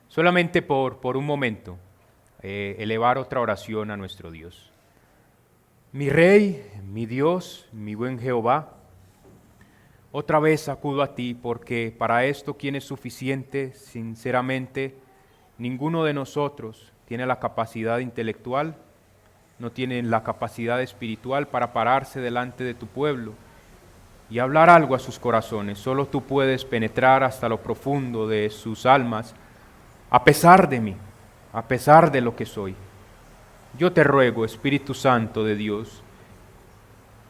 solamente por un momento, elevar otra oración a nuestro Dios. Mi Rey, mi Dios, mi buen Jehová, otra vez acudo a ti porque para esto, ¿quién es suficiente? Sinceramente, ninguno de nosotros tiene la capacidad intelectual, no tiene la capacidad espiritual para pararse delante de tu pueblo y hablar algo a sus corazones. Solo tú puedes penetrar hasta lo profundo de sus almas, a pesar de mí, a pesar de lo que soy. Yo te ruego, Espíritu Santo de Dios,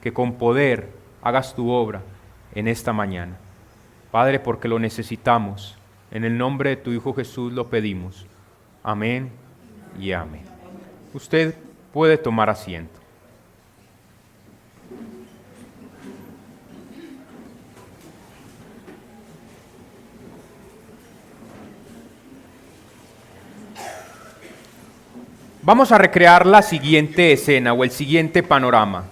que con poder hagas tu obra en esta mañana. Padre, porque lo necesitamos. En el nombre de tu Hijo Jesús lo pedimos. Amén y amén. Usted puede tomar asiento. Vamos a recrear la siguiente escena o el siguiente panorama.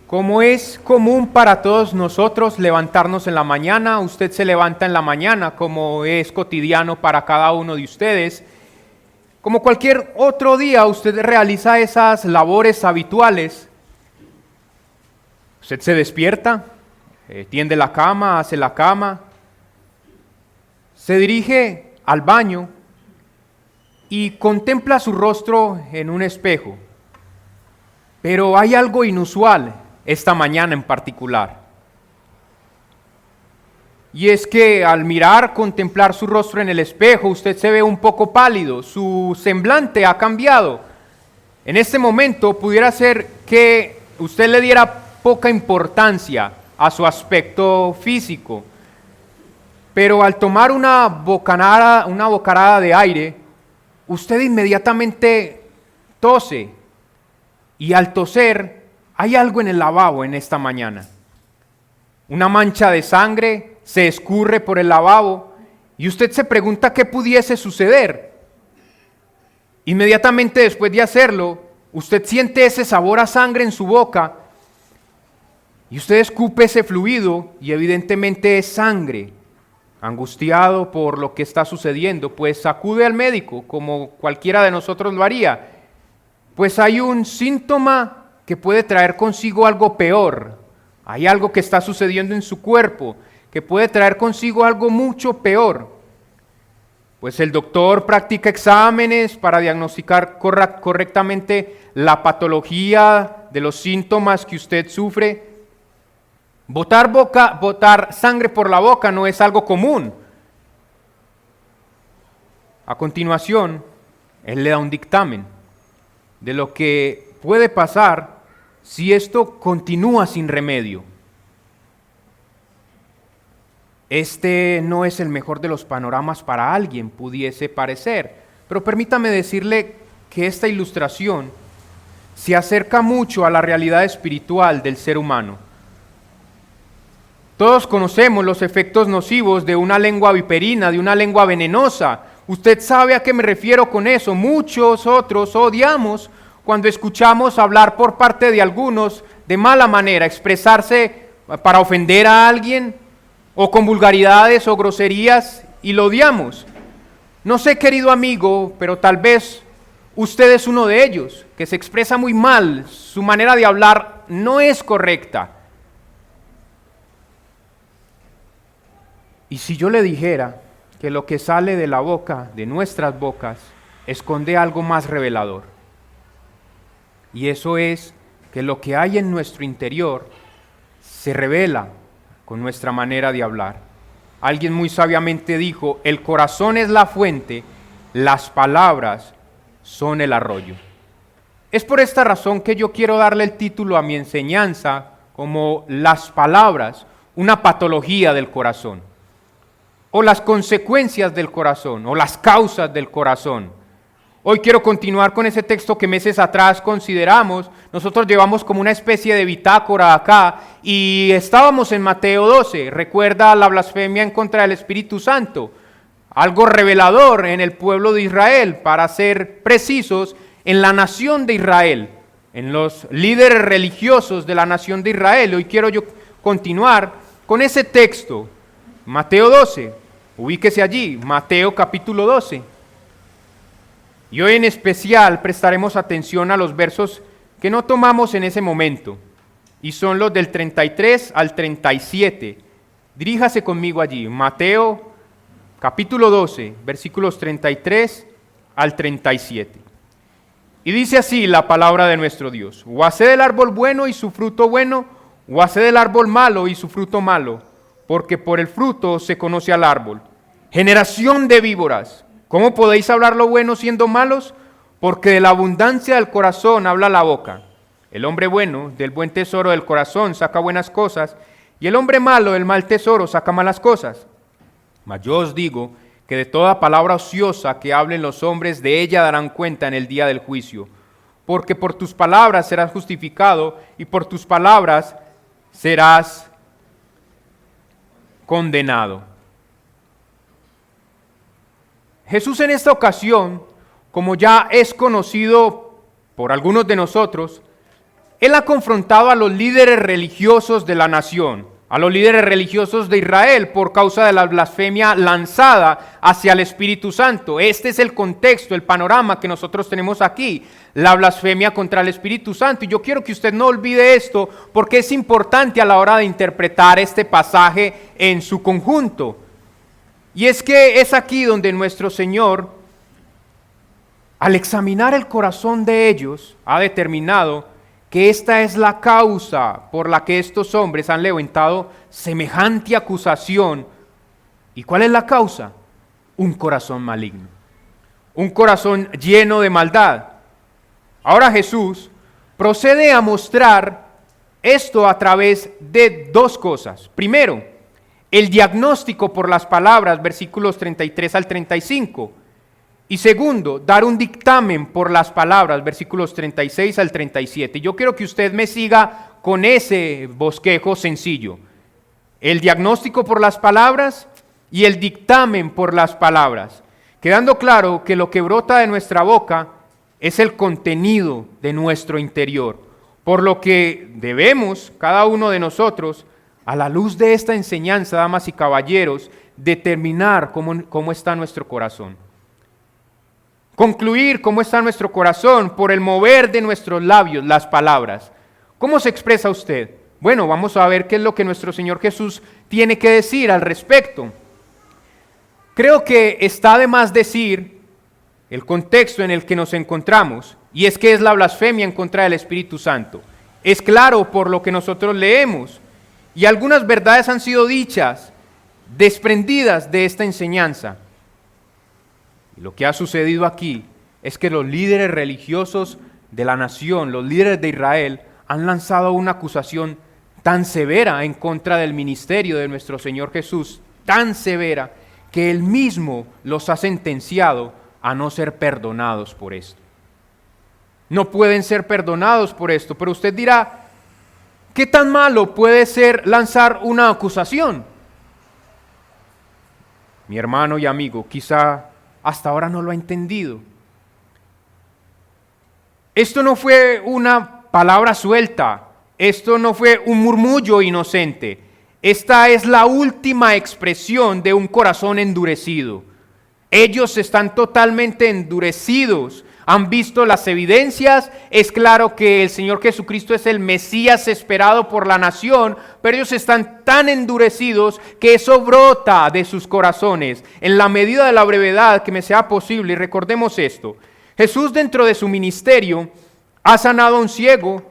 Como es común para todos nosotros levantarnos en la mañana, usted se levanta en la mañana, como es cotidiano para cada uno de ustedes. Como cualquier otro día, usted realiza esas labores habituales. Usted se despierta, tiende la cama, hace la cama, se dirige al baño y contempla su rostro en un espejo. Pero hay algo inusual esta mañana en particular. Y es que al contemplar su rostro en el espejo, usted se ve un poco pálido, su semblante ha cambiado. En este momento pudiera ser que usted le diera poca importancia a su aspecto físico, pero al tomar una bocanada de aire, usted inmediatamente tose, y al toser hay algo en el lavabo en esta mañana. Una mancha de sangre se escurre por el lavabo y usted se pregunta qué pudiese suceder. Inmediatamente después de hacerlo, usted siente ese sabor a sangre en su boca y usted escupe ese fluido y evidentemente es sangre. Angustiado por lo que está sucediendo, pues acude al médico como cualquiera de nosotros lo haría. Pues hay un síntoma que puede traer consigo algo peor. Hay algo que está sucediendo en su cuerpo que puede traer consigo algo mucho peor. Pues el doctor practica exámenes para diagnosticar correctamente la patología de los síntomas que usted sufre. Botar sangre por la boca no es algo común. A continuación, él le da un dictamen de lo que puede pasar si esto continúa sin remedio. Este no es el mejor de los panoramas para alguien, pudiese parecer, pero permítame decirle que esta ilustración se acerca mucho a la realidad espiritual del ser humano. Todos conocemos los efectos nocivos de una lengua viperina, de una lengua venenosa. Usted sabe a qué me refiero con eso. Muchos otros odiamos cuando escuchamos hablar por parte de algunos de mala manera, expresarse para ofender a alguien o con vulgaridades o groserías y lo odiamos. No sé, querido amigo, pero tal vez usted es uno de ellos, que se expresa muy mal, su manera de hablar no es correcta. Y si yo le dijera que lo que sale de la boca, de nuestras bocas, esconde algo más revelador, y eso es que lo que hay en nuestro interior se revela con nuestra manera de hablar. Alguien muy sabiamente dijo, el corazón es la fuente, las palabras son el arroyo. Es por esta razón que yo quiero darle el título a mi enseñanza como las palabras, una patología del corazón, o las consecuencias del corazón, o las causas del corazón. Hoy quiero continuar con ese texto que meses atrás consideramos. Nosotros llevamos como una especie de bitácora acá y estábamos en Mateo 12. Recuerda la blasfemia en contra del Espíritu Santo. Algo revelador en el pueblo de Israel, para ser precisos, en la nación de Israel, en los líderes religiosos de la nación de Israel. Hoy quiero yo continuar con ese texto, Mateo 12. Ubíquese allí, Mateo capítulo 12. Y hoy en especial prestaremos atención a los versos que no tomamos en ese momento, y son los del 33 al 37. Diríjase conmigo allí, Mateo capítulo 12, versículos 33 al 37. Y dice así la palabra de nuestro Dios: o haced el árbol bueno y su fruto bueno, o haced el árbol malo y su fruto malo, porque por el fruto se conoce al árbol. Generación de víboras, ¿cómo podéis hablar lo bueno siendo malos? Porque de la abundancia del corazón habla la boca. El hombre bueno del buen tesoro del corazón saca buenas cosas, y el hombre malo del mal tesoro saca malas cosas. Mas yo os digo que de toda palabra ociosa que hablen los hombres, de ella darán cuenta en el día del juicio. Porque por tus palabras serás justificado, y por tus palabras serás condenado. Jesús en esta ocasión, como ya es conocido por algunos de nosotros, Él ha confrontado a los líderes religiosos de la nación, a los líderes religiosos de Israel por causa de la blasfemia lanzada hacia el Espíritu Santo. Este es el contexto, el panorama que nosotros tenemos aquí, la blasfemia contra el Espíritu Santo. Y yo quiero que usted no olvide esto porque es importante a la hora de interpretar este pasaje en su conjunto. Y es que es aquí donde nuestro Señor, al examinar el corazón de ellos, ha determinado que esta es la causa por la que estos hombres han levantado semejante acusación. ¿Y cuál es la causa? Un corazón maligno, un corazón lleno de maldad. Ahora Jesús procede a mostrar esto a través de dos cosas. Primero, el diagnóstico por las palabras, versículos 33 al 35. Y segundo, dar un dictamen por las palabras, versículos 36 al 37. Yo quiero que usted me siga con ese bosquejo sencillo. El diagnóstico por las palabras y el dictamen por las palabras. Quedando claro que lo que brota de nuestra boca es el contenido de nuestro interior. Por lo que debemos, cada uno de nosotros, a la luz de esta enseñanza, damas y caballeros, determinar cómo está nuestro corazón. Concluir cómo está nuestro corazón por el mover de nuestros labios, las palabras. ¿Cómo se expresa usted? Bueno, vamos a ver qué es lo que nuestro Señor Jesús tiene que decir al respecto. Creo que está de más decir el contexto en el que nos encontramos, y es que es la blasfemia en contra del Espíritu Santo. Es claro por lo que nosotros leemos. Y algunas verdades han sido dichas, desprendidas de esta enseñanza. Y lo que ha sucedido aquí es que los líderes religiosos de la nación, los líderes de Israel, han lanzado una acusación tan severa en contra del ministerio de nuestro Señor Jesús, tan severa, que Él mismo los ha sentenciado a no ser perdonados por esto. No pueden ser perdonados por esto, pero usted dirá, ¿qué tan malo puede ser lanzar una acusación? Mi hermano y amigo, quizá hasta ahora no lo ha entendido. Esto no fue una palabra suelta, esto no fue un murmullo inocente. Esta es la última expresión de un corazón endurecido. Ellos están totalmente endurecidos. Han visto las evidencias, es claro que el Señor Jesucristo es el Mesías esperado por la nación, pero ellos están tan endurecidos que eso brota de sus corazones, en la medida de la brevedad que me sea posible. Y recordemos esto, Jesús dentro de su ministerio ha sanado a un ciego,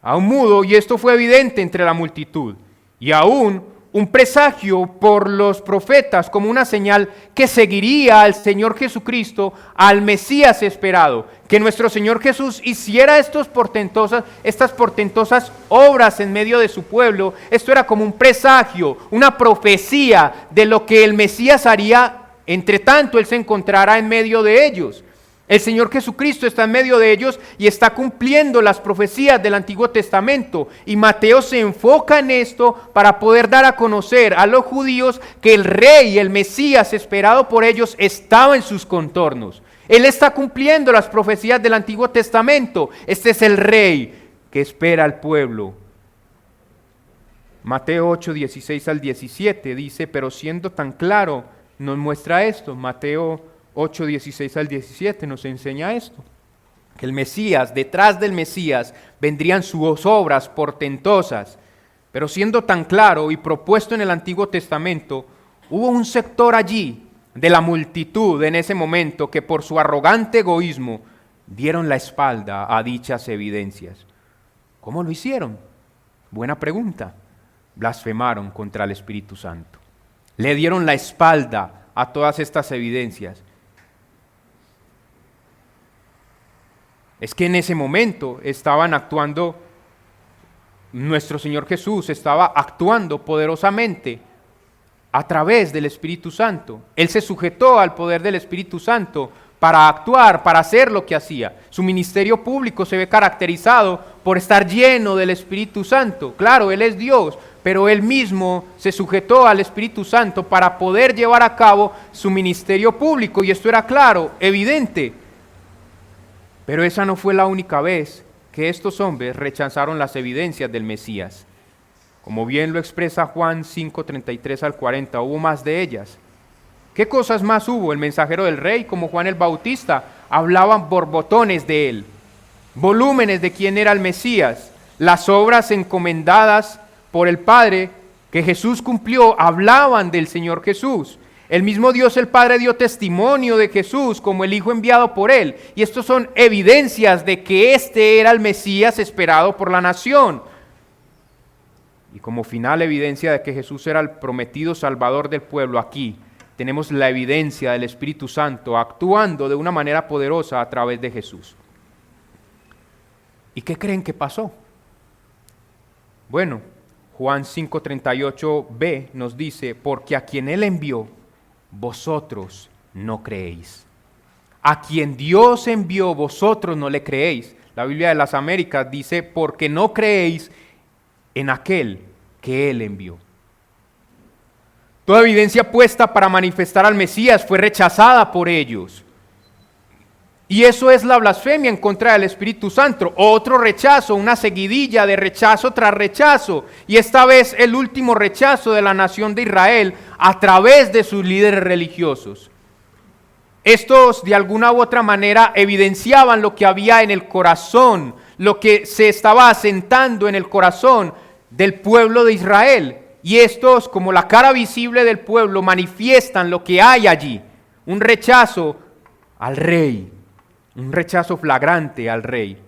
a un mudo, y esto fue evidente entre la multitud, y aún un presagio por los profetas como una señal que seguiría al Señor Jesucristo, al Mesías esperado, que nuestro Señor Jesús hiciera estas portentosas obras en medio de su pueblo. Esto era como un presagio, una profecía de lo que el Mesías haría, entre tanto Él se encontrara en medio de ellos. El Señor Jesucristo está en medio de ellos y está cumpliendo las profecías del Antiguo Testamento. Y Mateo se enfoca en esto para poder dar a conocer a los judíos que el Rey, el Mesías esperado por ellos, estaba en sus contornos. Él está cumpliendo las profecías del Antiguo Testamento. Este es el Rey que espera al pueblo. Mateo 8, 16 al 17 dice, pero siendo tan claro nos muestra esto. Mateo 8, 16 al 17 nos enseña esto. Que el Mesías, detrás del Mesías, vendrían sus obras portentosas. Pero siendo tan claro y propuesto en el Antiguo Testamento, hubo un sector allí de la multitud en ese momento que por su arrogante egoísmo dieron la espalda a dichas evidencias. ¿Cómo lo hicieron? Buena pregunta. Blasfemaron contra el Espíritu Santo. Le dieron la espalda a todas estas evidencias. Es que en ese momento estaban actuando, nuestro Señor Jesús estaba actuando poderosamente a través del Espíritu Santo. Él se sujetó al poder del Espíritu Santo para actuar, para hacer lo que hacía. Su ministerio público se ve caracterizado por estar lleno del Espíritu Santo. Claro, Él es Dios, pero Él mismo se sujetó al Espíritu Santo para poder llevar a cabo su ministerio público, y esto era claro, evidente. Pero esa no fue la única vez que estos hombres rechazaron las evidencias del Mesías. Como bien lo expresa Juan 5:33 al 40, hubo más de ellas. ¿Qué cosas más hubo? El mensajero del rey, como Juan el Bautista, hablaban borbotones de él, volúmenes de quién era el Mesías, las obras encomendadas por el Padre que Jesús cumplió, hablaban del Señor Jesús. El mismo Dios el Padre dio testimonio de Jesús como el Hijo enviado por Él. Y estos son evidencias de que este era el Mesías esperado por la nación. Y como final evidencia de que Jesús era el prometido Salvador del pueblo, aquí tenemos la evidencia del Espíritu Santo actuando de una manera poderosa a través de Jesús. ¿Y qué creen que pasó? Bueno, Juan 5:38b nos dice, porque a quien Él envió, vosotros no creéis. A quien Dios envió, vosotros no le creéis. La Biblia de las Américas dice, porque no creéis en aquel que Él envió. Toda evidencia puesta para manifestar al Mesías fue rechazada por ellos. Y eso es la blasfemia en contra del Espíritu Santo. Otro rechazo, una seguidilla de rechazo tras rechazo. Y esta vez el último rechazo de la nación de Israel a través de sus líderes religiosos. Estos de alguna u otra manera evidenciaban lo que había en el corazón, lo que se estaba asentando en el corazón del pueblo de Israel. Y estos, como la cara visible del pueblo, manifiestan lo que hay allí. Un rechazo al rey. Un rechazo flagrante al rey.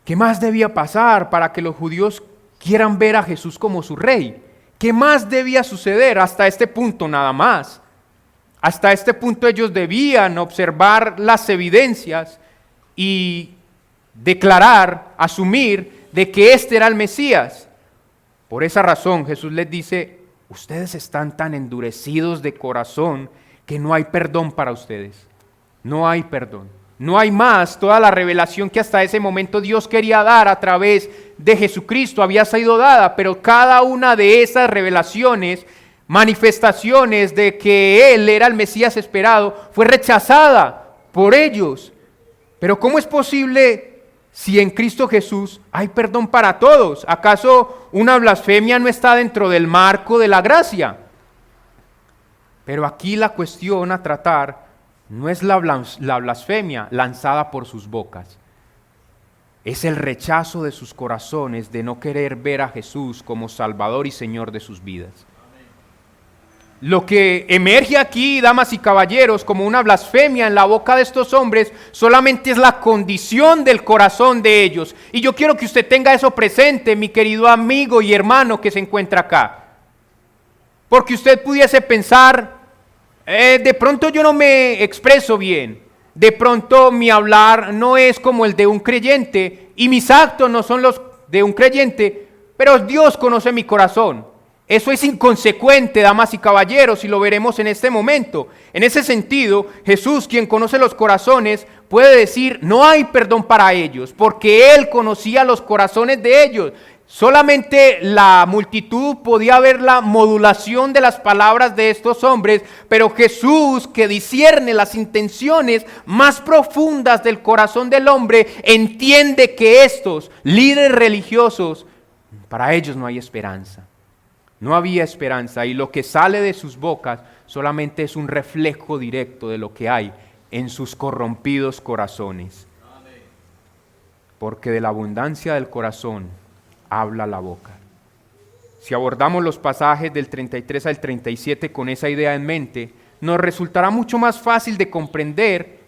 ¿Qué más debía pasar para que los judíos quieran ver a Jesús como su rey? ¿Qué más debía suceder hasta este punto nada más? Hasta este punto ellos debían observar las evidencias y declarar, asumir de que este era el Mesías. Por esa razón Jesús les dice, ustedes están tan endurecidos de corazón que no hay perdón para ustedes. No hay perdón. No hay más. Toda la revelación que hasta ese momento Dios quería dar a través de Jesucristo había sido dada, pero cada una de esas revelaciones, manifestaciones de que Él era el Mesías esperado, fue rechazada por ellos. Pero ¿cómo es posible si en Cristo Jesús hay perdón para todos? ¿Acaso una blasfemia no está dentro del marco de la gracia? Pero aquí la cuestión a tratar no es la blasfemia lanzada por sus bocas. Es el rechazo de sus corazones de no querer ver a Jesús como Salvador y Señor de sus vidas. Lo que emerge aquí, damas y caballeros, como una blasfemia en la boca de estos hombres, solamente es la condición del corazón de ellos. Y yo quiero que usted tenga eso presente, mi querido amigo y hermano que se encuentra acá. Porque usted pudiese pensar, de pronto yo no me expreso bien, de pronto mi hablar no es como el de un creyente y mis actos no son los de un creyente, pero Dios conoce mi corazón. Eso es inconsecuente, damas y caballeros, y lo veremos en este momento. En ese sentido, Jesús, quien conoce los corazones, puede decir, no hay perdón para ellos, porque Él conocía los corazones de ellos. Solamente la multitud podía ver la modulación de las palabras de estos hombres, pero Jesús, que discierne las intenciones más profundas del corazón del hombre, entiende que estos líderes religiosos, para ellos no hay esperanza. No había esperanza y lo que sale de sus bocas solamente es un reflejo directo de lo que hay en sus corrompidos corazones. Porque de la abundancia del corazón habla la boca. Si abordamos los pasajes del 33 al 37 con esa idea en mente, nos resultará mucho más fácil de comprender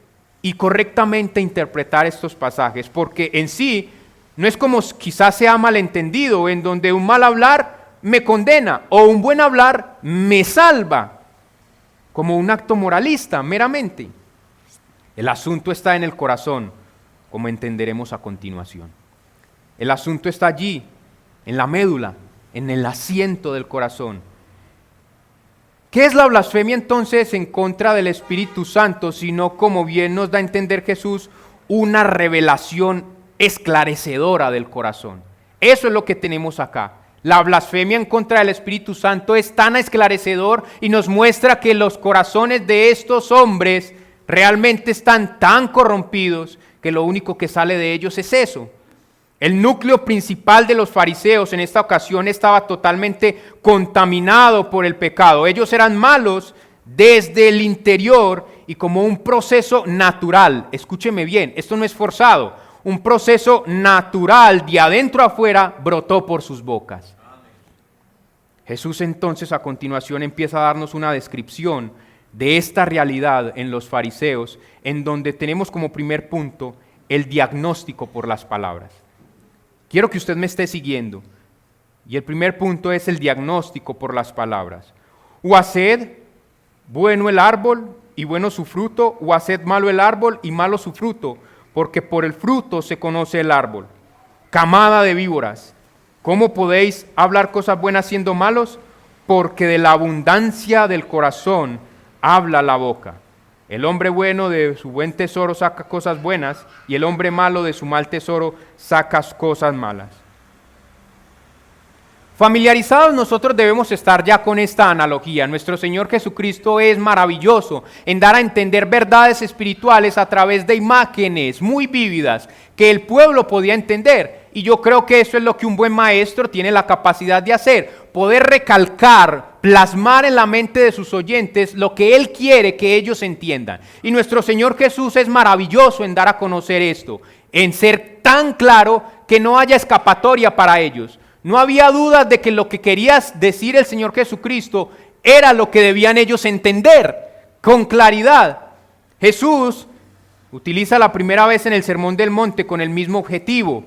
y correctamente interpretar estos pasajes, porque en sí no es como quizás sea malentendido, en donde un mal hablar me condena o un buen hablar me salva, como un acto moralista meramente. El asunto está en el corazón, como entenderemos a continuación. El asunto está allí, en la médula, en el asiento del corazón. ¿Qué es la blasfemia entonces en contra del Espíritu Santo, sino, como bien nos da a entender Jesús, una revelación esclarecedora del corazón? Eso es lo que tenemos acá. La blasfemia en contra del Espíritu Santo es tan esclarecedor y nos muestra que los corazones de estos hombres realmente están tan corrompidos que lo único que sale de ellos es eso. El núcleo principal de los fariseos en esta ocasión estaba totalmente contaminado por el pecado. Ellos eran malos desde el interior y como un proceso natural. Escúcheme bien, esto no es forzado. Un proceso natural de adentro a afuera brotó por sus bocas. Jesús entonces a continuación empieza a darnos una descripción de esta realidad en los fariseos, en donde tenemos como primer punto el diagnóstico por las palabras. Quiero que usted me esté siguiendo. Y el primer punto es el diagnóstico por las palabras. O haced bueno el árbol y bueno su fruto, o haced malo el árbol y malo su fruto, porque por el fruto se conoce el árbol. Camada de víboras, ¿cómo podéis hablar cosas buenas siendo malos? Porque de la abundancia del corazón habla la boca. El hombre bueno de su buen tesoro saca cosas buenas, y el hombre malo de su mal tesoro saca cosas malas. Familiarizados nosotros debemos estar ya con esta analogía. Nuestro Señor Jesucristo es maravilloso en dar a entender verdades espirituales a través de imágenes muy vívidas que el pueblo podía entender. Y yo creo que eso es lo que un buen maestro tiene la capacidad de hacer, poder recalcar, plasmar en la mente de sus oyentes lo que Él quiere que ellos entiendan. Y nuestro Señor Jesús es maravilloso en dar a conocer esto, en ser tan claro que no haya escapatoria para ellos. No había dudas de que lo que quería decir el Señor Jesucristo era lo que debían ellos entender con claridad. Jesús utiliza la primera vez en el Sermón del Monte con el mismo objetivo: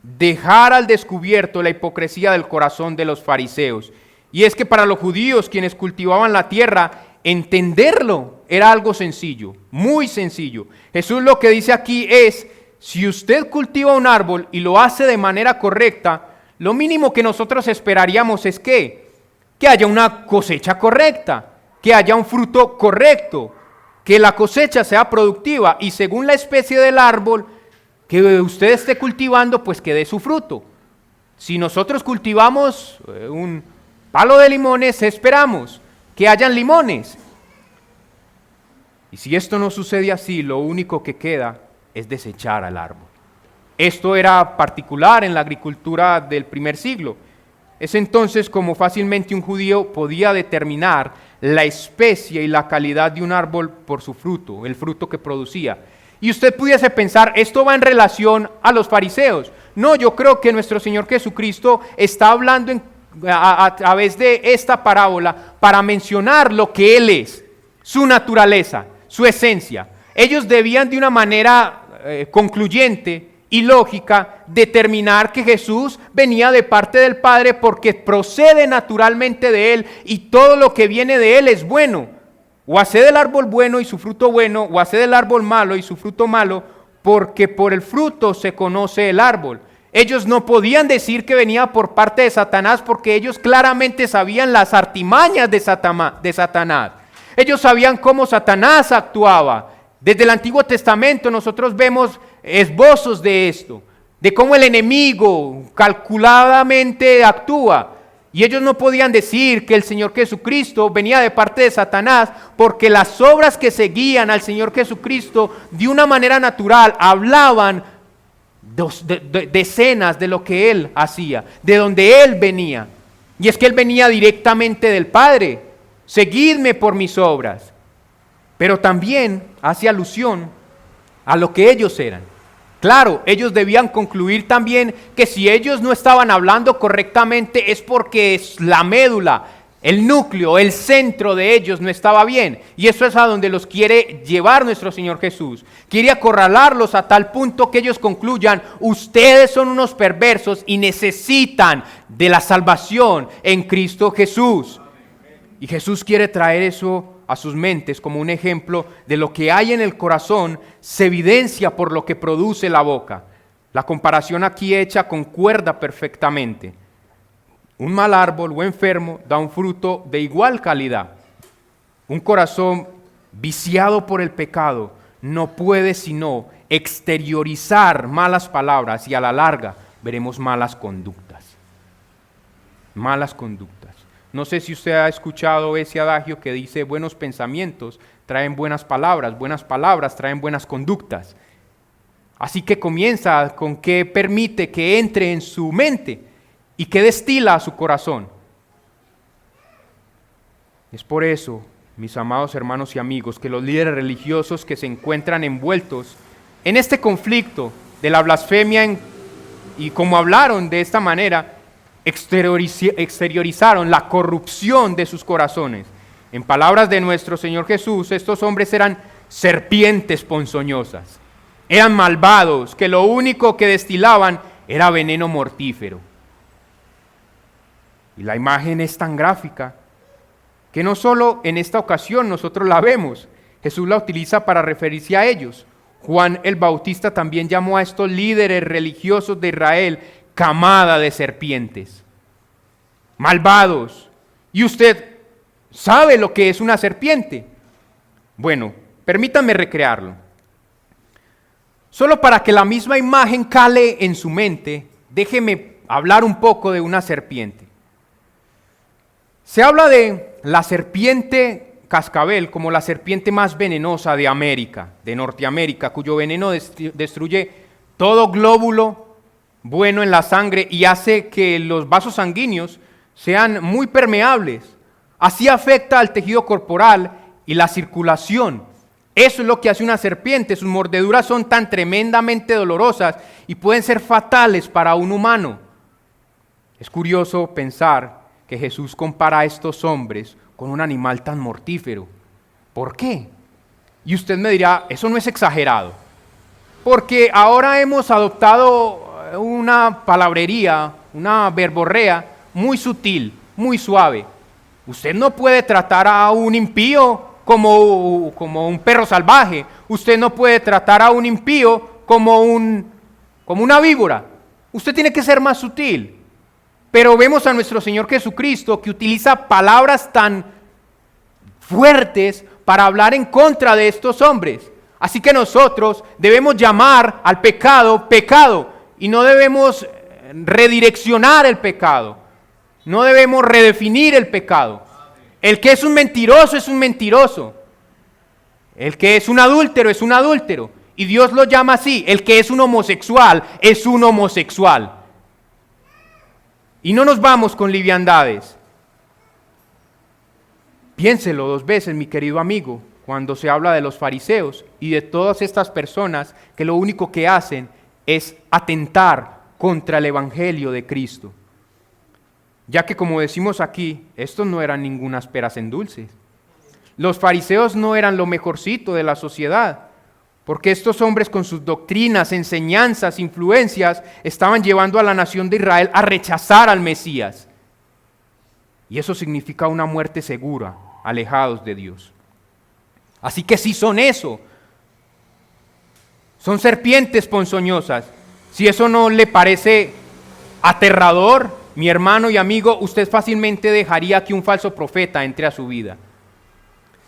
dejar al descubierto la hipocresía del corazón de los fariseos. Y es que para los judíos, quienes cultivaban la tierra, entenderlo era algo sencillo, muy sencillo. Jesús lo que dice aquí es: si usted cultiva un árbol y lo hace de manera correcta, lo mínimo que nosotros esperaríamos es que haya una cosecha correcta, que haya un fruto correcto, que la cosecha sea productiva y según la especie del árbol que usted esté cultivando, pues que dé su fruto. Si nosotros cultivamos un palo de limones, esperamos que hayan limones. Y si esto no sucede así, lo único que queda es desechar al árbol. Esto era particular en la agricultura del primer siglo. Es entonces como fácilmente un judío podía determinar la especie y la calidad de un árbol por su fruto, el fruto que producía. Y usted pudiese pensar, esto va en relación a los fariseos. No, yo creo que nuestro Señor Jesucristo está hablando a través de esta parábola para mencionar lo que Él es, su naturaleza, su esencia. Ellos debían de una manera concluyente y lógica determinar que Jesús venía de parte del Padre porque procede naturalmente de Él y todo lo que viene de Él es bueno. O haced el árbol bueno y su fruto bueno, o haced el árbol malo y su fruto malo, porque por el fruto se conoce el árbol. Ellos no podían decir que venía por parte de Satanás porque ellos claramente sabían las artimañas de Satanás. Ellos sabían cómo Satanás actuaba. Desde el Antiguo Testamento nosotros vemos esbozos de esto, de cómo el enemigo calculadamente actúa. Y ellos no podían decir que el Señor Jesucristo venía de parte de Satanás porque las obras que seguían al Señor Jesucristo de una manera natural hablaban decenas de lo que Él hacía, de donde Él venía. Y es que él venía directamente del Padre. Seguidme por mis obras. Pero también hace alusión a lo que ellos eran. Claro, ellos debían concluir también que si ellos no estaban hablando correctamente es porque es la médula, el núcleo, el centro de ellos no estaba bien. Y eso es a donde los quiere llevar nuestro Señor Jesús. Quiere acorralarlos a tal punto que ellos concluyan: ustedes son unos perversos y necesitan de la salvación en Cristo Jesús. Y Jesús quiere traer eso a sus mentes como un ejemplo de lo que hay en el corazón, se evidencia por lo que produce la boca. La comparación aquí hecha concuerda perfectamente. Un mal árbol o enfermo da un fruto de igual calidad. Un corazón viciado por el pecado no puede sino exteriorizar malas palabras y a la larga veremos malas conductas. Malas conductas. No sé si usted ha escuchado ese adagio que dice: buenos pensamientos traen buenas palabras traen buenas conductas. Así que comienza con qué permite que entre en su mente y que destila a su corazón. Es por eso, mis amados hermanos y amigos, que los líderes religiosos que se encuentran envueltos en este conflicto de la blasfemia y como hablaron de esta manera, exteriorizaron la corrupción de sus corazones. En palabras de nuestro Señor Jesús, estos hombres eran serpientes ponzoñosas, eran malvados, que lo único que destilaban era veneno mortífero. Y la imagen es tan gráfica que no solo en esta ocasión nosotros la vemos, Jesús la utiliza para referirse a ellos. Juan el Bautista también llamó a estos líderes religiosos de Israel camada de serpientes, malvados. ¿Y usted sabe lo que es una serpiente? Bueno, permítanme recrearlo. Solo para que la misma imagen cale en su mente, déjeme hablar un poco de una serpiente. Se habla de la serpiente cascabel como la serpiente más venenosa de América, de Norteamérica, cuyo veneno destruye todo glóbulo bueno en la sangre y hace que los vasos sanguíneos sean muy permeables. Así afecta al tejido corporal y la circulación. Eso es lo que hace una serpiente. Sus mordeduras son tan tremendamente dolorosas y pueden ser fatales para un humano. Es curioso pensar que Jesús compara a estos hombres con un animal tan mortífero. ¿Por qué? Y usted me dirá, eso no es exagerado. Porque ahora hemos adoptado una palabrería, una verborrea muy sutil, muy suave. Usted no puede tratar a un impío como un perro salvaje. Usted no puede tratar a un impío como una víbora. Usted tiene que ser más sutil. Pero vemos a nuestro Señor Jesucristo que utiliza palabras tan fuertes para hablar en contra de estos hombres. Así que nosotros debemos llamar al pecado, pecado, y no debemos redireccionar el pecado. No debemos redefinir el pecado. El que es un mentiroso es un mentiroso. El que es un adúltero es un adúltero. Y Dios lo llama así. El que es un homosexual es un homosexual. Y no nos vamos con liviandades. Piénselo 2 veces, mi querido amigo, cuando se habla de los fariseos y de todas estas personas que lo único que hacen es atentar contra el Evangelio de Cristo. Ya que, como decimos aquí, estos no eran ningunas peras en dulces. Los fariseos no eran lo mejorcito de la sociedad, porque estos hombres con sus doctrinas, enseñanzas, influencias, estaban llevando a la nación de Israel a rechazar al Mesías. Y eso significa una muerte segura, alejados de Dios. Así que sí son eso. Son serpientes ponzoñosas. Si eso no le parece aterrador, mi hermano y amigo, usted fácilmente dejaría que un falso profeta entre a su vida.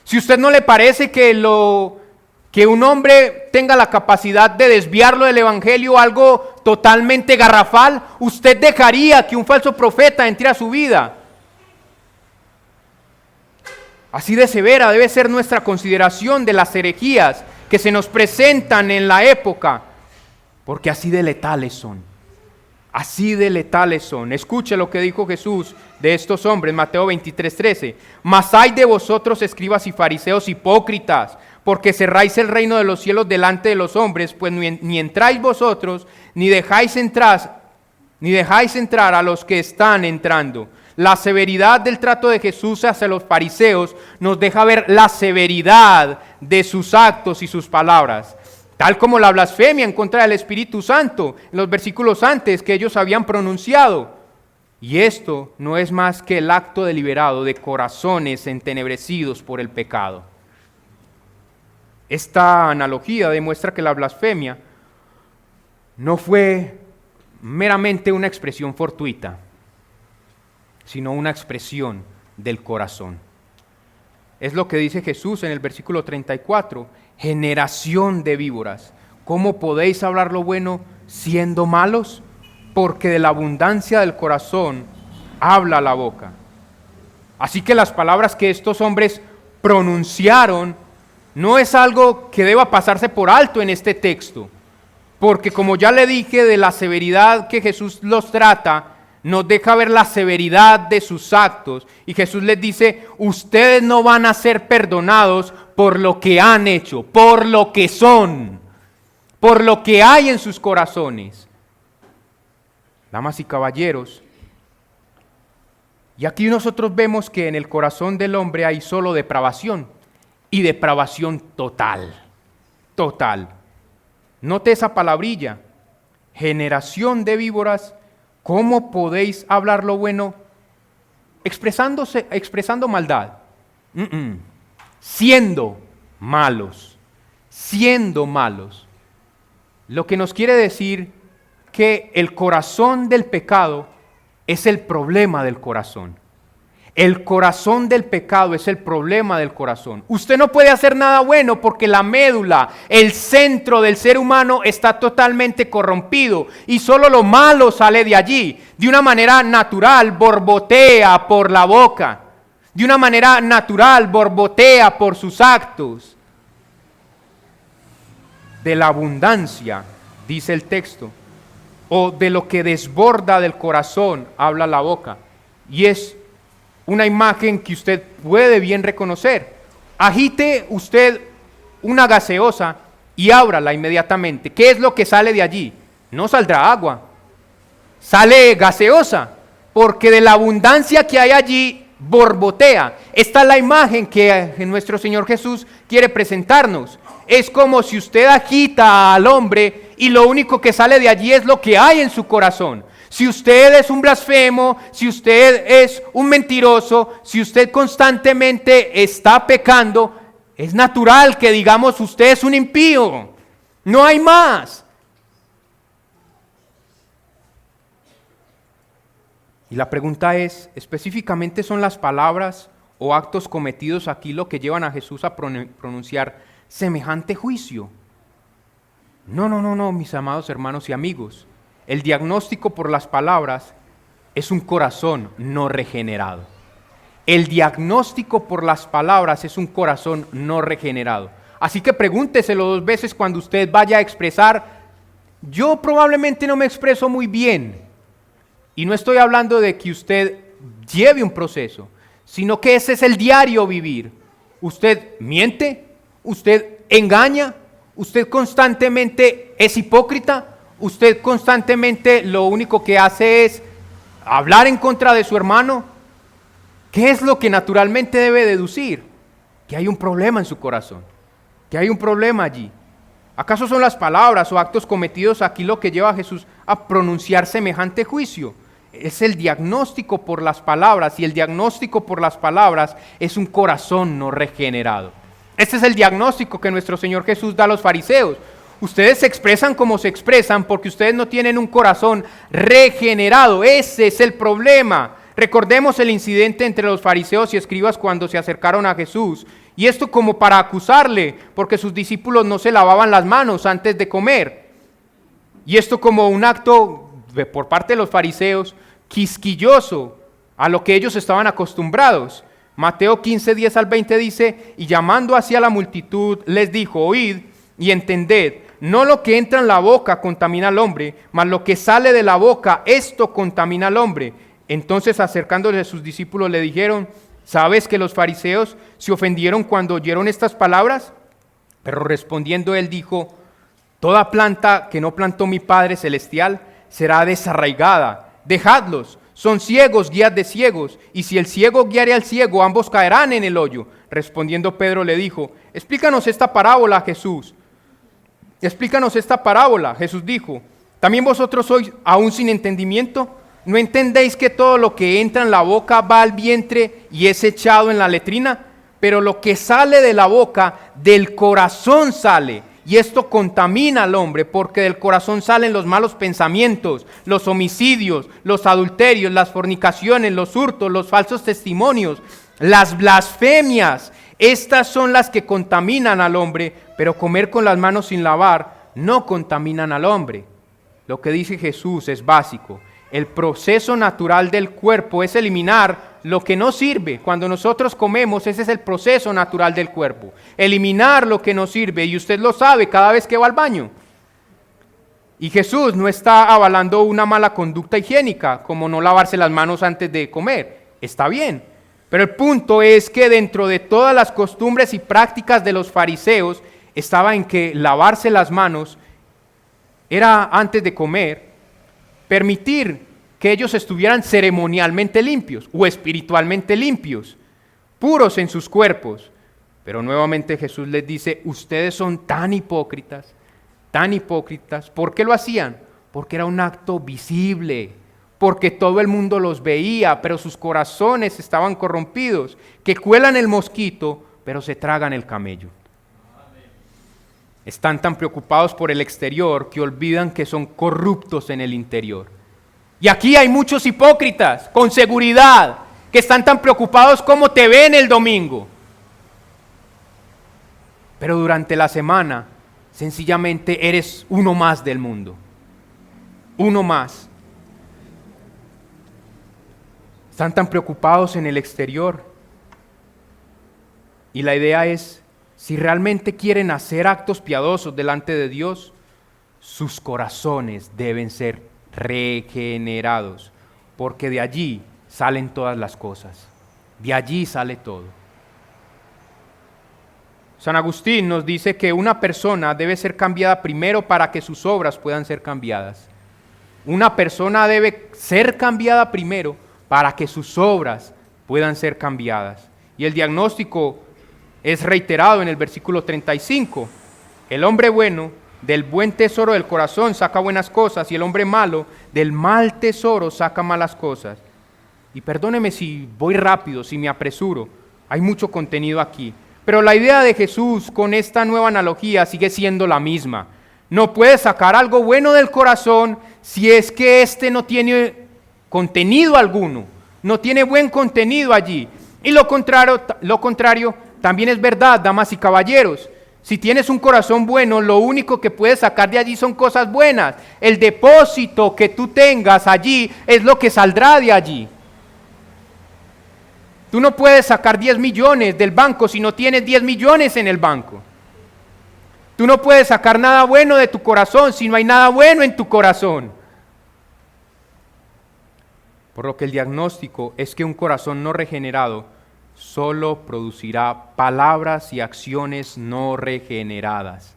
Si a usted no le parece que un hombre tenga la capacidad de desviarlo del Evangelio, algo totalmente garrafal, usted dejaría que un falso profeta entre a su vida. Así de severa debe ser nuestra consideración de las herejías que se nos presentan en la época, porque así de letales son. Así de letales son. Escuche lo que dijo Jesús de estos hombres, Mateo 23:13. Mas hay de vosotros, escribas y fariseos hipócritas, porque cerráis el reino de los cielos delante de los hombres, pues ni entráis vosotros, ni dejáis entrar a los que están entrando. La severidad del trato de Jesús hacia los fariseos nos deja ver la severidad de sus actos y sus palabras. Tal como la blasfemia en contra del Espíritu Santo, en los versículos antes que ellos habían pronunciado. Y esto no es más que el acto deliberado de corazones entenebrecidos por el pecado. Esta analogía demuestra que la blasfemia no fue meramente una expresión fortuita, sino una expresión del corazón. Es lo que dice Jesús en el versículo 34, generación de víboras, ¿cómo podéis hablar lo bueno siendo malos? Porque de la abundancia del corazón habla la boca. Así que las palabras que estos hombres pronunciaron no es algo que deba pasarse por alto en este texto, porque como ya le dije de la severidad que Jesús los trata, nos deja ver la severidad de sus actos. Y Jesús les dice, ustedes no van a ser perdonados por lo que han hecho, por lo que son, por lo que hay en sus corazones. Damas y caballeros, y aquí nosotros vemos que en el corazón del hombre hay solo depravación, y depravación total, total. Note esa palabrilla, generación de víboras. ¿Cómo podéis hablar lo bueno expresando maldad? Siendo malos, siendo malos. Lo que nos quiere decir que el corazón del pecado es el problema del corazón. El corazón del pecado es el problema del corazón. Usted no puede hacer nada bueno porque la médula, el centro del ser humano está totalmente corrompido y solo lo malo sale de allí. De una manera natural borbotea por la boca. De una manera natural borbotea por sus actos. De la abundancia, dice el texto, o de lo que desborda del corazón, habla la boca. Y es una imagen que usted puede bien reconocer. Agite usted una gaseosa y ábrala inmediatamente. ¿Qué es lo que sale de allí? No saldrá agua, sale gaseosa, porque de la abundancia que hay allí borbotea. Esta es la imagen que nuestro Señor Jesús quiere presentarnos. Es como si usted agita al hombre y lo único que sale de allí es lo que hay en su corazón. Si usted es un blasfemo, si usted es un mentiroso, si usted constantemente está pecando, es natural que digamos usted es un impío. No hay más. Y la pregunta es, específicamente son las palabras o actos cometidos aquí lo que llevan a Jesús a pronunciar semejante juicio. No, mis amados hermanos y amigos. El diagnóstico por las palabras es un corazón no regenerado. El diagnóstico por las palabras es un corazón no regenerado. Así que pregúnteselo 2 veces cuando usted vaya a expresar. Yo probablemente no me expreso muy bien. Y no estoy hablando de que usted lleve un proceso, sino que ese es el diario vivir. Usted miente, usted engaña, usted constantemente es hipócrita. Usted constantemente lo único que hace es hablar en contra de su hermano. ¿Qué es lo que naturalmente debe deducir? Que hay un problema en su corazón, que hay un problema allí. ¿Acaso son las palabras o actos cometidos aquí lo que lleva a Jesús a pronunciar semejante juicio? Es el diagnóstico por las palabras, y el diagnóstico por las palabras es un corazón no regenerado. Este es el diagnóstico que nuestro Señor Jesús da a los fariseos. Ustedes se expresan como se expresan porque ustedes no tienen un corazón regenerado. Ese es el problema. Recordemos el incidente entre los fariseos y escribas cuando se acercaron a Jesús. Y esto como para acusarle, porque sus discípulos no se lavaban las manos antes de comer. Y esto como un acto por parte de los fariseos quisquilloso a lo que ellos estaban acostumbrados. Mateo 15, 10 al 20 dice, y llamando hacia la multitud les dijo, oíd y entended. no lo que entra en la boca contamina al hombre, mas lo que sale de la boca, esto contamina al hombre. Entonces acercándose a sus discípulos le dijeron, ¿sabes que los fariseos se ofendieron cuando oyeron estas palabras? Pero respondiendo él dijo, toda planta que no plantó mi Padre Celestial será desarraigada. Dejadlos, son ciegos, guías de ciegos, y si el ciego guiare al ciego, ambos caerán en el hoyo. Respondiendo Pedro le dijo, explícanos esta parábola, Jesús. Explícanos esta parábola. Jesús dijo, ¿también vosotros sois aún sin entendimiento? ¿No entendéis que todo lo que entra en la boca va al vientre y es echado en la letrina? Pero lo que sale de la boca, del corazón sale, y esto contamina al hombre, porque del corazón salen los malos pensamientos, los homicidios, los adulterios, las fornicaciones, los hurtos, los falsos testimonios, las blasfemias. Estas son las que contaminan al hombre, pero comer con las manos sin lavar no contaminan al hombre. Lo que dice Jesús es básico. El proceso natural del cuerpo es eliminar lo que no sirve. Cuando nosotros comemos, ese es el proceso natural del cuerpo. Eliminar lo que no sirve, y usted lo sabe cada vez que va al baño. Y Jesús no está avalando una mala conducta higiénica, como no lavarse las manos antes de comer. Está bien. Pero el punto es que dentro de todas las costumbres y prácticas de los fariseos, estaba en que lavarse las manos era antes de comer, permitir que ellos estuvieran ceremonialmente limpios o espiritualmente limpios, puros en sus cuerpos. Pero nuevamente Jesús les dice, ustedes son tan hipócritas. ¿Por qué lo hacían? Porque era un acto visible, porque todo el mundo los veía, pero sus corazones estaban corrompidos, que cuelan el mosquito, pero se tragan el camello. Están tan preocupados por el exterior que olvidan que son corruptos en el interior. Y aquí hay muchos hipócritas, con seguridad, que están tan preocupados como te ven el domingo. Pero durante la semana, sencillamente eres uno más del mundo. Uno más. Están tan preocupados en el exterior. Y la idea es, si realmente quieren hacer actos piadosos delante de Dios, sus corazones deben ser regenerados, porque de allí salen todas las cosas, de allí sale todo. San Agustín nos dice que una persona debe ser cambiada primero para que sus obras puedan ser cambiadas. Una persona debe ser cambiada primero para que sus obras puedan ser cambiadas. Y el diagnóstico es reiterado en el versículo 35. El hombre bueno del buen tesoro del corazón saca buenas cosas, y el hombre malo del mal tesoro saca malas cosas. Y perdóneme si voy rápido, si me apresuro, hay mucho contenido aquí. Pero la idea de Jesús con esta nueva analogía sigue siendo la misma. No puedes sacar algo bueno del corazón si es que éste no tiene contenido alguno, no tiene buen contenido allí. Y lo contrario también es verdad, damas y caballeros. Si tienes un corazón bueno, lo único que puedes sacar de allí son cosas buenas. El depósito que tú tengas allí es lo que saldrá de allí. Tú no puedes sacar 10 millones del banco si no tienes 10 millones en el banco. Tú no puedes sacar nada bueno de tu corazón si no hay nada bueno en tu corazón. Por lo que el diagnóstico es que un corazón no regenerado solo producirá palabras y acciones no regeneradas.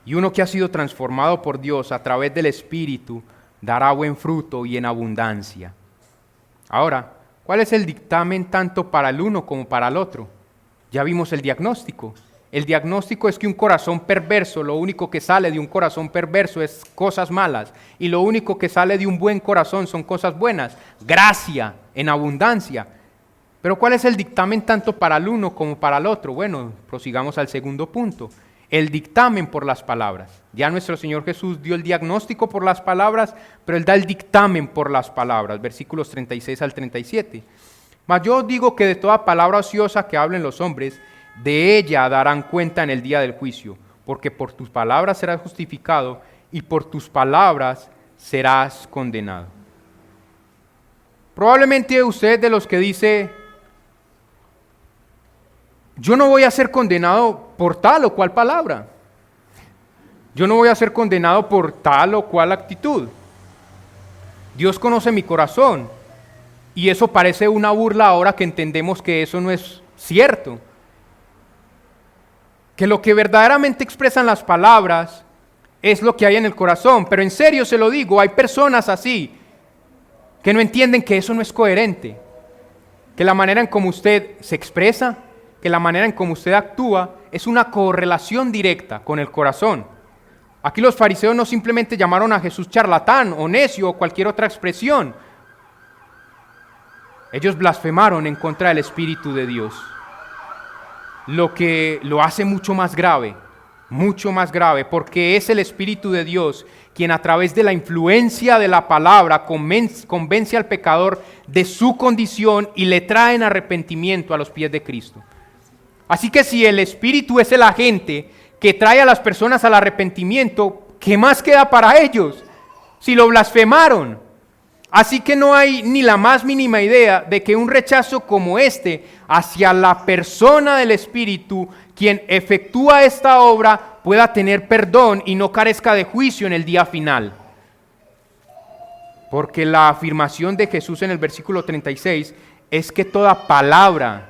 Y uno que ha sido transformado por Dios a través del Espíritu dará buen fruto y en abundancia. Ahora, ¿cuál es el dictamen tanto para el uno como para el otro? Ya vimos el diagnóstico. El diagnóstico es que un corazón perverso, lo único que sale de un corazón perverso es cosas malas, y lo único que sale de un buen corazón son cosas buenas, gracia en abundancia. Pero ¿cuál es el dictamen tanto para el uno como para el otro? Bueno, prosigamos al segundo punto. El dictamen por las palabras. Ya nuestro Señor Jesús dio el diagnóstico por las palabras, pero Él da el dictamen por las palabras, versículos 36 al 37. Mas yo os digo que de toda palabra ociosa que hablen los hombres, de ella darán cuenta en el día del juicio, porque por tus palabras serás justificado y por tus palabras serás condenado. Probablemente usted es de los que dice, yo no voy a ser condenado por tal o cual palabra. Yo no voy a ser condenado por tal o cual actitud. Dios conoce mi corazón y eso parece una burla ahora que entendemos que eso no es cierto. Que lo que verdaderamente expresan las palabras es lo que hay en el corazón, pero en serio se lo digo, hay personas así que no entienden que eso no es coherente, que la manera en cómo usted se expresa, que la manera en cómo usted actúa es una correlación directa con el corazón. Aquí los fariseos no simplemente llamaron a Jesús charlatán o necio o cualquier otra expresión. Ellos blasfemaron en contra del Espíritu de Dios, lo que lo hace mucho más grave, porque es el Espíritu de Dios quien a través de la influencia de la palabra convence al pecador de su condición y le trae en arrepentimiento a los pies de Cristo. Así que si el Espíritu es el agente que trae a las personas al arrepentimiento, ¿qué más queda para ellos si lo blasfemaron? Así que no hay ni la más mínima idea de que un rechazo como este hacia la persona del Espíritu, quien efectúa esta obra, pueda tener perdón y no carezca de juicio en el día final. Porque la afirmación de Jesús en el versículo 36 es que toda palabra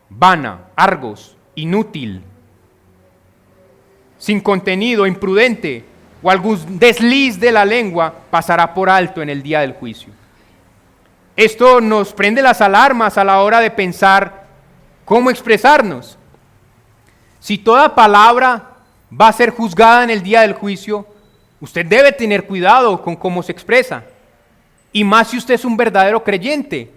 vana, argos, inútil, sin contenido, imprudente o algún desliz de la lengua pasará por alto en el día del juicio. Esto nos prende las alarmas a la hora de pensar cómo expresarnos. Si toda palabra va a ser juzgada en el día del juicio, usted debe tener cuidado con cómo se expresa. Y más si usted es un verdadero creyente,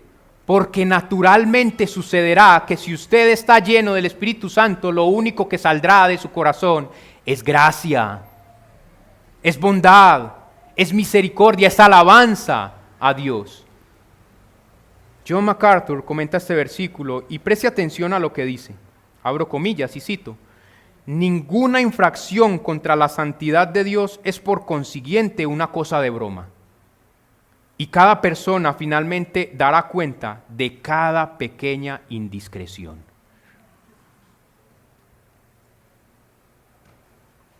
porque naturalmente sucederá que si usted está lleno del Espíritu Santo, lo único que saldrá de su corazón es gracia, es bondad, es misericordia, es alabanza a Dios. John MacArthur comenta este versículo y preste atención a lo que dice. Abro comillas y cito: ninguna infracción contra la santidad de Dios es por consiguiente una cosa de broma. Y cada persona finalmente dará cuenta de cada pequeña indiscreción.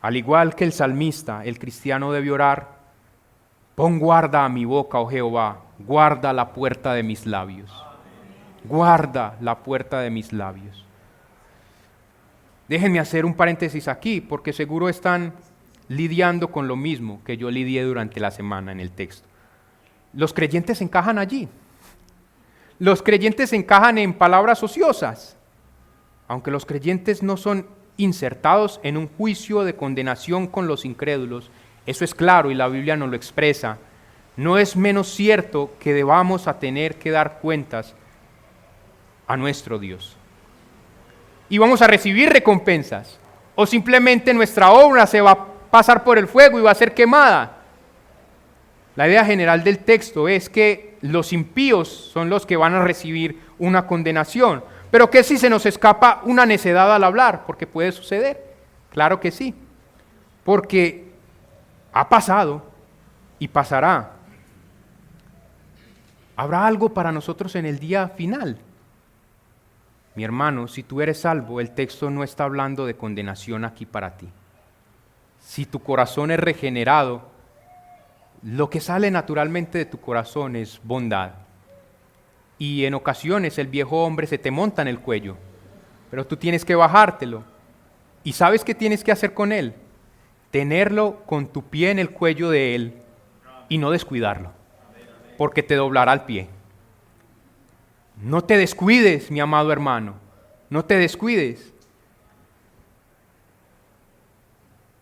Al igual que el salmista, el cristiano debe orar: pon guarda a mi boca, oh Jehová, guarda la puerta de mis labios. Guarda la puerta de mis labios. Déjenme hacer un paréntesis aquí, porque seguro están lidiando con lo mismo que yo lidié durante la semana en el texto. Los creyentes encajan allí. Los creyentes encajan en palabras ociosas, aunque los creyentes no son insertados en un juicio de condenación con los incrédulos. Eso es claro y la Biblia nos lo expresa. No es menos cierto que debamos a tener que dar cuentas a nuestro Dios. Y vamos a recibir recompensas. O simplemente nuestra obra se va a pasar por el fuego y va a ser quemada. La idea general del texto es que los impíos son los que van a recibir una condenación. Pero ¿qué si se nos escapa una necedad al hablar? Porque puede suceder. Claro que sí. Porque ha pasado y pasará. ¿Habrá algo para nosotros en el día final? Mi hermano, si tú eres salvo, el texto no está hablando de condenación aquí para ti. Si tu corazón es regenerado, lo que sale naturalmente de tu corazón es bondad. Y en ocasiones el viejo hombre se te monta en el cuello, pero tú tienes que bajártelo. ¿Y sabes qué tienes que hacer con él? Tenerlo con tu pie en el cuello de él y no descuidarlo, porque te doblará el pie. No te descuides, mi amado hermano, no te descuides.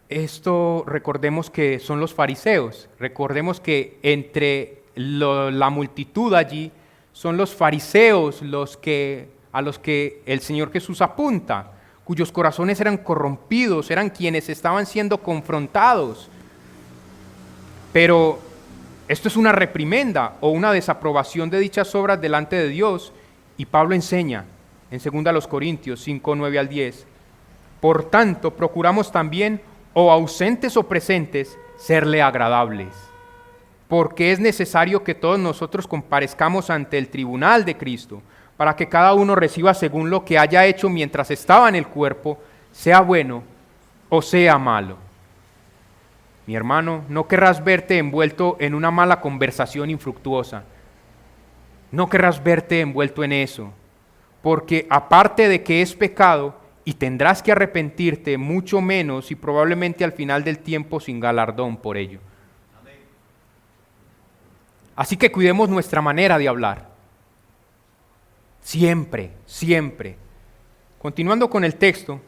Esto recordemos que son los fariseos, recordemos que entre la multitud allí son los fariseos a los que el Señor Jesús apunta, cuyos corazones eran corrompidos, eran quienes estaban siendo confrontados. Pero esto es una reprimenda o una desaprobación de dichas obras delante de Dios, y Pablo enseña en 2 Corintios 5, 9 al 10, por tanto procuramos también, o ausentes o presentes, serle agradables, porque es necesario que todos nosotros comparezcamos ante el tribunal de Cristo, para que cada uno reciba según lo que haya hecho mientras estaba en el cuerpo, sea bueno o sea malo. mi hermano, no querrás verte envuelto en una mala conversación infructuosa. No querrás verte envuelto en eso, porque aparte de que es pecado y tendrás que arrepentirte, mucho menos y probablemente al final del tiempo sin galardón por ello. Así que cuidemos nuestra manera de hablar. Siempre, siempre. Continuando con el texto,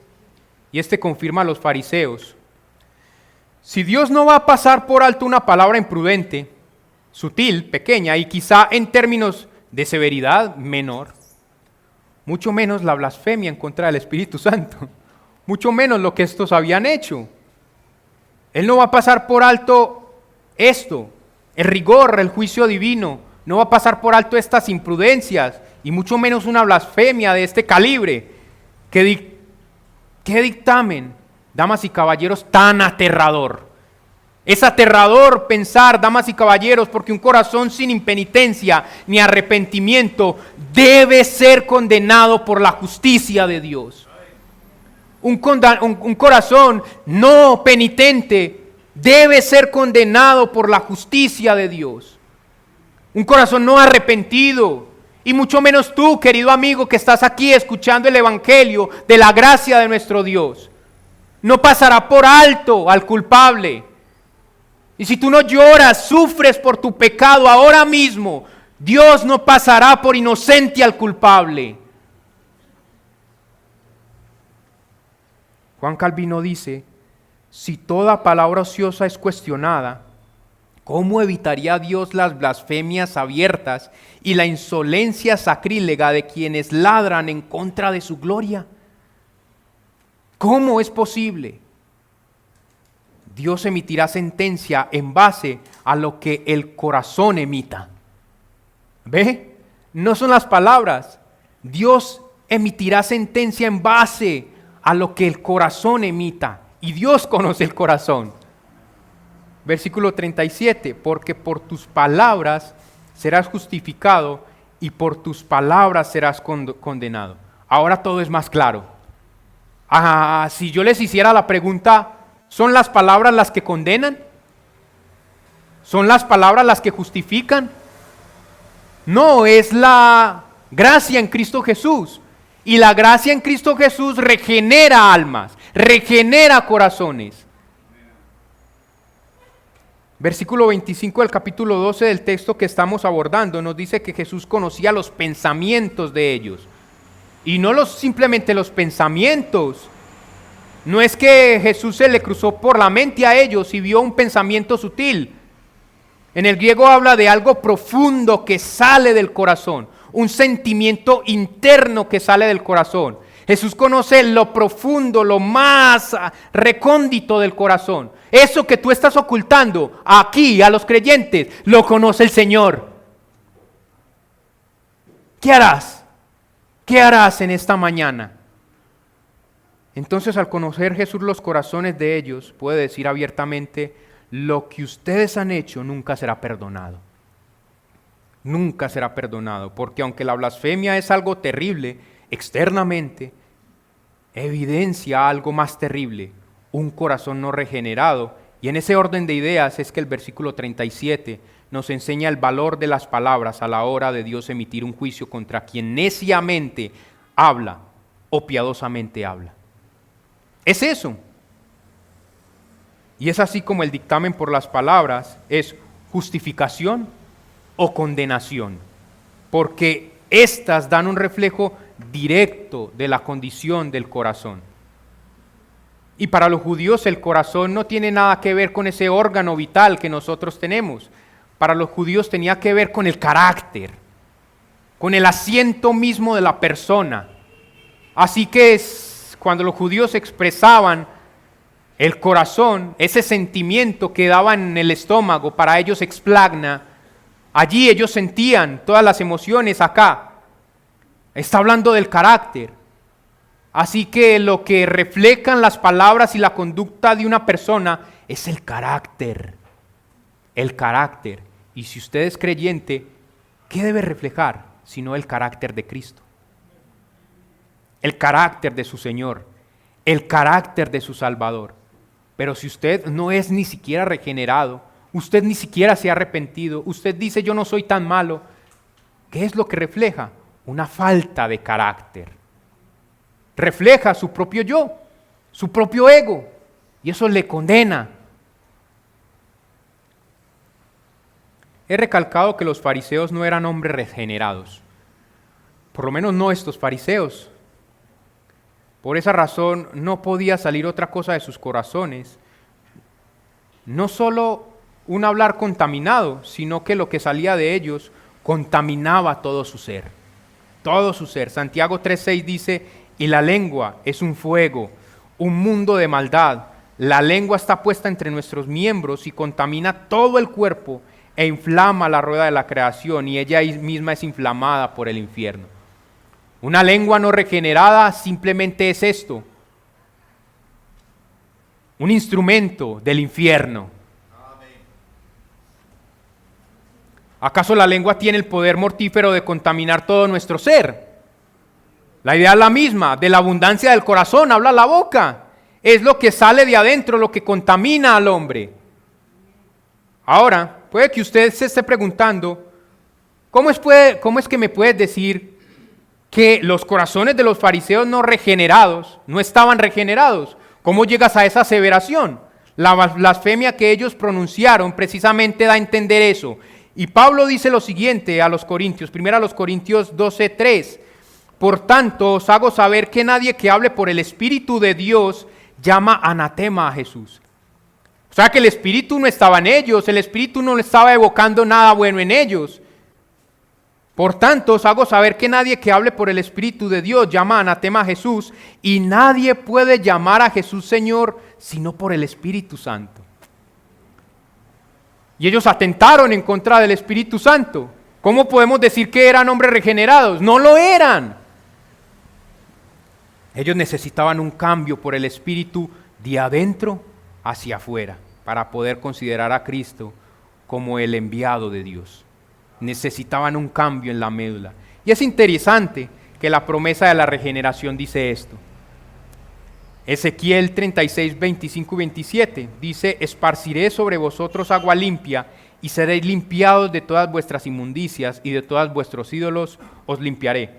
y este confirma a los fariseos, si Dios no va a pasar por alto una palabra imprudente, sutil, pequeña y quizá en términos de severidad menor, mucho menos la blasfemia en contra del Espíritu Santo, mucho menos lo que estos habían hecho. Él no va a pasar por alto esto, el rigor, el juicio divino, no va a pasar por alto estas imprudencias y mucho menos una blasfemia de este calibre. ¿Qué dictamen, damas y caballeros, tan aterrador? Es aterrador pensar, damas y caballeros, porque un corazón sin impenitencia ni arrepentimiento debe ser condenado por la justicia de Dios. Un corazón no penitente debe ser condenado por la justicia de Dios. Un corazón no arrepentido, y mucho menos tú, querido amigo, que estás aquí escuchando el Evangelio de la gracia de nuestro Dios, no pasará por alto al culpable. Y si tú no lloras, sufres por tu pecado ahora mismo, Dios no pasará por inocente al culpable. Juan Calvino dice, si toda palabra ociosa es cuestionada, ¿cómo evitaría Dios las blasfemias abiertas y la insolencia sacrílega de quienes ladran en contra de su gloria? ¿Cómo es posible? Dios emitirá sentencia en base a lo que el corazón emita. ¿Ve? No son las palabras. Dios emitirá sentencia en base a lo que el corazón emita. Y Dios conoce el corazón. Versículo 37, porque por tus palabras serás justificado y por tus palabras serás condenado. Ahora todo es más claro. Si yo les hiciera la pregunta, ¿son las palabras las que condenan? ¿Son las palabras las que justifican? No, es la gracia en Cristo Jesús. Y la gracia en Cristo Jesús regenera almas, regenera corazones. Versículo 25 del capítulo 12 del texto que estamos abordando nos dice que Jesús conocía los pensamientos de ellos. Y no simplemente los pensamientos. No es que Jesús se le cruzó por la mente a ellos y vio un pensamiento sutil. En el griego habla de algo profundo que sale del corazón, un sentimiento interno que sale del corazón. Jesús conoce lo profundo, lo más recóndito del corazón. Eso que tú estás ocultando aquí a los creyentes, lo conoce el Señor. ¿Qué harás? ¿Qué harás en esta mañana? Entonces, al conocer Jesús los corazones de ellos, puede decir abiertamente, lo que ustedes han hecho nunca será perdonado. Nunca será perdonado, porque aunque la blasfemia es algo terrible, externamente evidencia algo más terrible, un corazón no regenerado. Y en ese orden de ideas es que el versículo 37 nos enseña el valor de las palabras a la hora de Dios emitir un juicio contra quien neciamente habla o piadosamente habla. Es eso. Y es así como el dictamen por las palabras es justificación o condenación, porque éstas dan un reflejo directo de la condición del corazón. Y para los judíos el corazón no tiene nada que ver con ese órgano vital que nosotros tenemos. Para los judíos tenía que ver con el carácter, con el asiento mismo de la persona. Así que cuando los judíos expresaban el corazón, ese sentimiento que daba en el estómago, para ellos explagna, allí ellos sentían todas las emociones acá. Está hablando del carácter. Así que lo que reflejan las palabras y la conducta de una persona es el carácter. El carácter. Y si usted es creyente, ¿qué debe reflejar sino el carácter de Cristo? El carácter de su Señor, el carácter de su Salvador. Pero si usted no es ni siquiera regenerado, usted ni siquiera se ha arrepentido, usted dice yo no soy tan malo, ¿qué es lo que refleja? Una falta de carácter. Refleja su propio yo, su propio ego, y eso le condena. He recalcado que los fariseos no eran hombres regenerados, por lo menos no estos fariseos. Por esa razón no podía salir otra cosa de sus corazones, no solo un hablar contaminado, sino que lo que salía de ellos contaminaba todo su ser, todo su ser. Santiago 3:6 dice, y la lengua es un fuego, un mundo de maldad. La lengua está puesta entre nuestros miembros y contamina todo el cuerpo e inflama la rueda de la creación, y ella misma es inflamada por el infierno. Una lengua no regenerada simplemente es esto, un instrumento del infierno. ¿Acaso la lengua tiene el poder mortífero de contaminar todo nuestro ser? La idea es la misma, de la abundancia del corazón habla la boca. Es lo que sale de adentro lo que contamina al hombre. Ahora, puede que usted se esté preguntando, ¿cómo es que me puedes decir que los corazones de los fariseos no regenerados no estaban regenerados? ¿Cómo llegas a esa aseveración? La blasfemia que ellos pronunciaron precisamente da a entender eso. Y Pablo dice lo siguiente a los Corintios, primero a los Corintios 12:3. Por tanto, os hago saber que nadie que hable por el Espíritu de Dios llama anatema a Jesús. O sea que el Espíritu no estaba en ellos, el Espíritu no estaba evocando nada bueno en ellos. Por tanto, os hago saber que nadie que hable por el Espíritu de Dios llama anatema a Jesús, y nadie puede llamar a Jesús Señor sino por el Espíritu Santo. Y ellos atentaron en contra del Espíritu Santo. ¿Cómo podemos decir que eran hombres regenerados? No lo eran. Ellos necesitaban un cambio por el Espíritu de adentro hacia afuera para poder considerar a Cristo como el enviado de Dios. Necesitaban un cambio en la médula. Y es interesante que la promesa de la regeneración dice esto. Ezequiel 36, 25 y 27 dice, esparciré sobre vosotros agua limpia y seréis limpiados de todas vuestras inmundicias y de todos vuestros ídolos os limpiaré.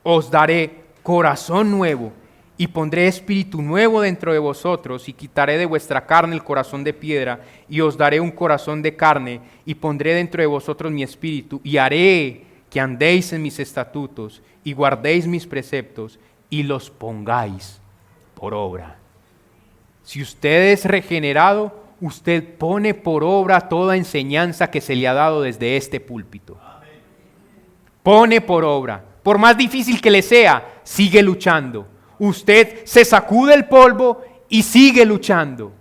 Os daré corazón nuevo y pondré espíritu nuevo dentro de vosotros y quitaré de vuestra carne el corazón de piedra y os daré un corazón de carne y pondré dentro de vosotros mi espíritu y haré que andéis en mis estatutos y guardéis mis preceptos y los pongáis por obra. Si usted es regenerado, usted pone por obra toda enseñanza que se le ha dado desde este púlpito. Pone por obra. Por más difícil que le sea, sigue luchando. Usted se sacude el polvo y sigue luchando.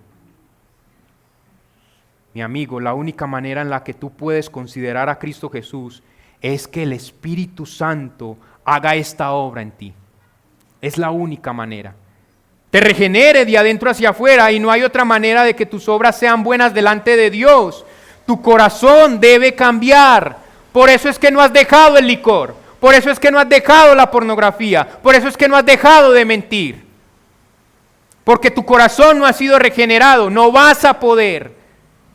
Mi amigo, la única manera en la que tú puedes considerar a Cristo Jesús es que el Espíritu Santo haga esta obra en ti. Es la única manera. Te regenere de adentro hacia afuera y no hay otra manera de que tus obras sean buenas delante de Dios. Tu corazón debe cambiar. Por eso es que no has dejado el licor. Por eso es que no has dejado la pornografía. Por eso es que no has dejado de mentir. Porque tu corazón no ha sido regenerado. No vas a poder.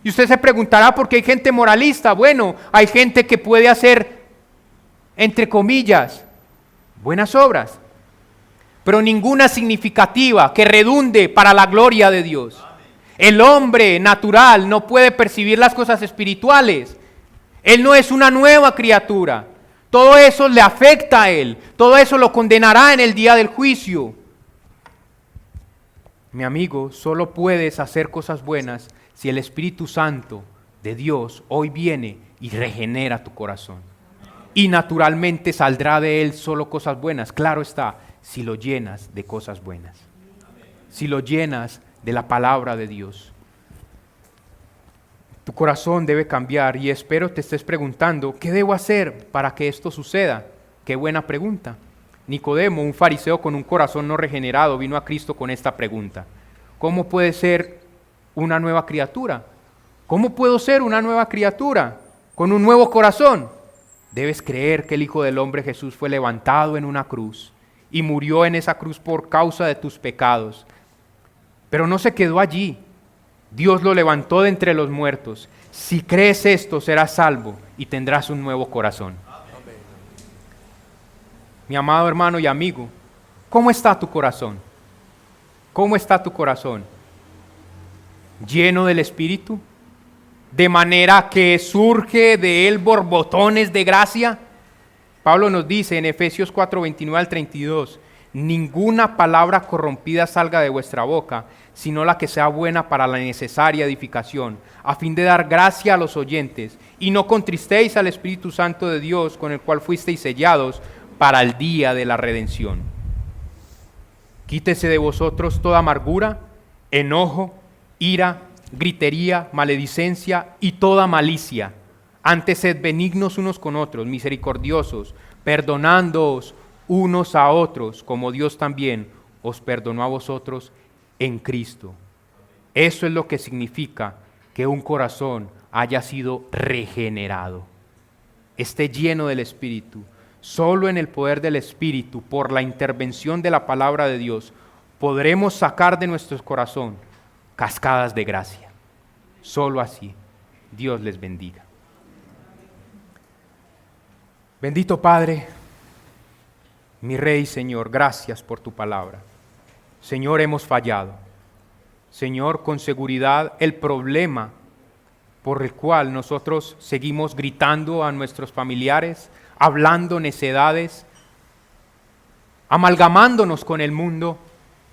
Y usted se preguntará por qué hay gente moralista. Bueno, hay gente que puede hacer, entre comillas, buenas obras, pero ninguna significativa que redunde para la gloria de Dios. El hombre natural no puede percibir las cosas espirituales. Él no es una nueva criatura. Todo eso le afecta a él. Todo eso lo condenará en el día del juicio. Mi amigo, solo puedes hacer cosas buenas si el Espíritu Santo de Dios hoy viene y regenera tu corazón. Y naturalmente saldrá de él solo cosas buenas. Claro está, si lo llenas de cosas buenas. Si lo llenas de la palabra de Dios. Tu corazón debe cambiar y espero te estés preguntando, ¿qué debo hacer para que esto suceda? Qué buena pregunta. Nicodemo, un fariseo con un corazón no regenerado, vino a Cristo con esta pregunta. ¿Cómo puede ser una nueva criatura? ¿Cómo puedo ser una nueva criatura con un nuevo corazón? Debes creer que el Hijo del Hombre Jesús fue levantado en una cruz y murió en esa cruz por causa de tus pecados. Pero no se quedó allí. Dios lo levantó de entre los muertos. Si crees esto, serás salvo y tendrás un nuevo corazón. Mi amado hermano y amigo, ¿cómo está tu corazón? ¿Cómo está tu corazón? ¿Lleno del Espíritu? ¿De manera que surge de él borbotones de gracia? Pablo nos dice en Efesios 4, 29 al 32, ninguna palabra corrompida salga de vuestra boca, sino la que sea buena para la necesaria edificación, a fin de dar gracia a los oyentes, y no contristéis al Espíritu Santo de Dios, con el cual fuisteis sellados para el día de la redención. Quítese de vosotros toda amargura, enojo, ira, gritería, maledicencia y toda malicia. Antes sed benignos unos con otros, misericordiosos, perdonándoos unos a otros, como Dios también os perdonó a vosotros en Cristo. Eso es lo que significa que un corazón haya sido regenerado, esté lleno del Espíritu. Solo en el poder del Espíritu, por la intervención de la palabra de Dios, podremos sacar de nuestro corazón cascadas de gracia. Solo así. Dios les bendiga. Bendito Padre, mi Rey, Señor, gracias por tu palabra. Señor, hemos fallado. Señor, con seguridad el problema por el cual nosotros seguimos gritando a nuestros familiares, hablando necedades, amalgamándonos con el mundo,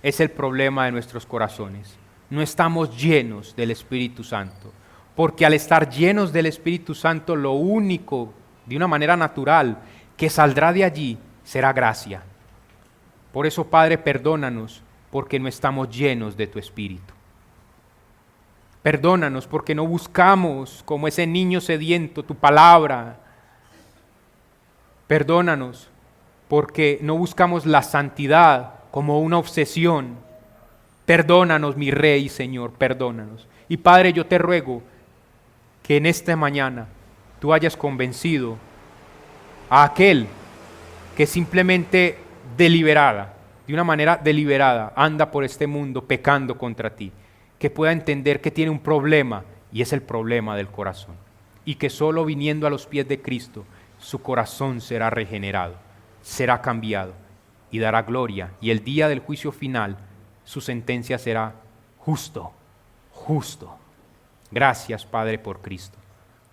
es el problema de nuestros corazones. No estamos llenos del Espíritu Santo, porque al estar llenos del Espíritu Santo, lo único, de una manera natural, que saldrá de allí será gracia. Por eso, Padre, perdónanos, porque no estamos llenos de tu Espíritu. Perdónanos porque no buscamos, como ese niño sediento, tu palabra. Perdónanos porque no buscamos la santidad como una obsesión. Perdónanos, mi Rey, Señor, perdónanos. Y Padre, yo te ruego que en esta mañana tú hayas convencido a aquel que simplemente de una manera deliberada, anda por este mundo pecando contra ti, que pueda entender que tiene un problema y es el problema del corazón, y que solo viniendo a los pies de Cristo, su corazón será regenerado, será cambiado y dará gloria, y el día del juicio final su sentencia será justo, justo. Gracias, Padre, por Cristo.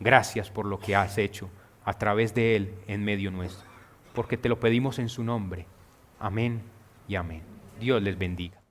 Gracias por lo que has hecho a través de Él en medio nuestro, porque te lo pedimos en su nombre. Amén y amén. Dios les bendiga.